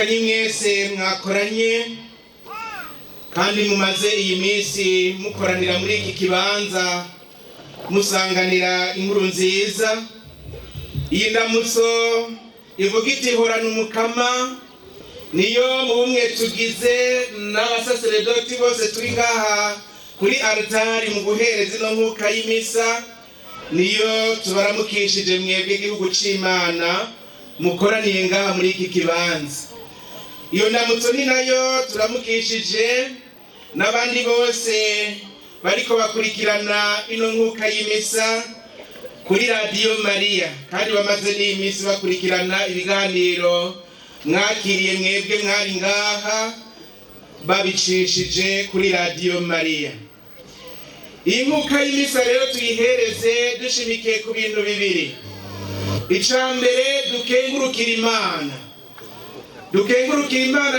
bavukanyi mwese mwakoranye kandi mumaze iyi minsi mukoranira muri iki kibanza musanganira inkuru nziza. Iyi ndamutso ivuga iti horana umukama, niyo mu bumwe tugize n'abasaseredoti bose turi ngaha kuri altari mu guhereza ino nkuka y'imisa, niyo tubaramukishije mwebwe igihugu c'Imana mukoraniye ngaha muri iki kibanza. Iyo ndamutso ni nayo turamukishije n'abandi bose bariko bakurikirana ino nkuka y'imisa kuri Radio Maria, kandi bamaze n'imisi bakurikirana ibiganiro mwakiriye mwebwe mwari ngaha babicishije kuri Radio Maria. Iyi nkuka y'imisa rero tuyihereze dushimikiye ku bintu bibiri. Icambere dukengurukira Imana,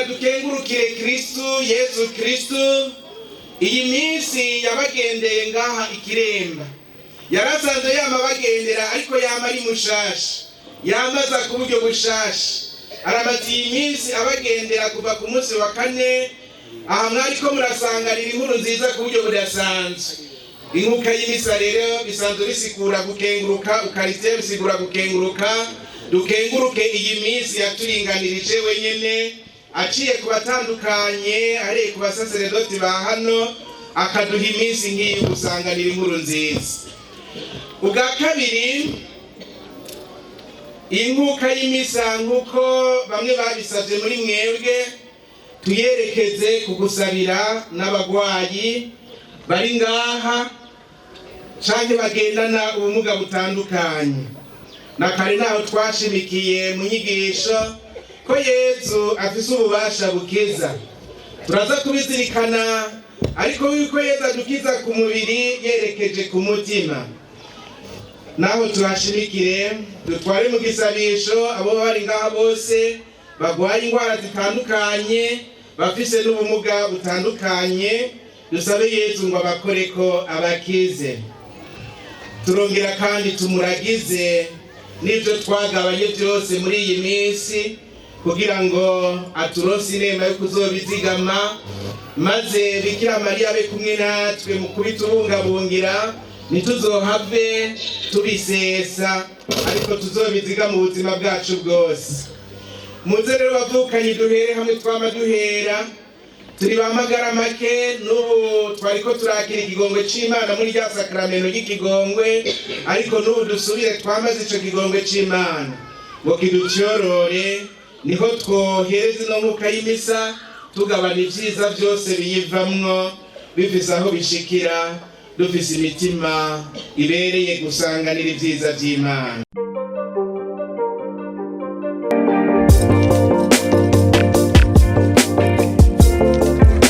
dukengurukire Kristu Yesu Kristu. Iyi minsi yabagendeye ngaha Ikiremba, yarasanze yama bagendera ariko yama ari mushasha, yamaza ku buryo bushasha. Aramaze iyi minsi abagendera kuva ku munsi wa kane, aha mwariko murasanganira inkuru nziza ku buryo budasanzwe. Inkuka y'imisa rero bisanzwe bisigura gukenguruka, ukarisitiya bisigura gukenguruka. Dukenguruke iyi minsi yaturinganirije wenyene, aciye ku batandukanye, ari ku basaseredoti ba hano, akaduha iminsi nk'iyi gusanganira inkuru nziza. Ubwa kabiri, inkuka y'imisa nkuko bamwe babisabye muri mwebwe, tuyerekeze kugusabira n'abagwayi bari ngaha canke bagendana ubumuga butandukanye. Na kare naho twashimikiye mu nyigisho ko Yesu afise ububasha bukiza, turaza kubizirikana, ariko yuko Yesu adukiza ku mubiri yerekeje ku mutima. Naho turashimikire dutware mu gisabisho abo bari ngaha bose bagwaye indwara zitandukanye, bafise n'ubumuga butandukanye, dusabe Yesu ngo abakoreko abakize. Turongera kandi tumuragize n'ibyo twagabanye byose muri iyi minsi, kugira ngo aturonse inema yo kuzobizigama, maze Bikira Mariya abe kumwe natwe mu kubitubungabungira, ntituzohave tubisesa, ariko tuzobiziga mu buzima bwacu bwose. Muze rero bavukanye duhere hamwe twama duhera, turi bamagara make, n'ubu twariko turakira ikigongwe c'Imana muri rya sakramento ry'ikigongwe, ariko n'ubu dusubire twamaze ico kigongwe c'Imana ngo kidutyorore, niho twohereza ino nkuka y'imisa tugabana ivyiza byose biyivamwo, bifise aho bishikira, dufise imitima ibereye gusanganira ivyiza vy'Imana.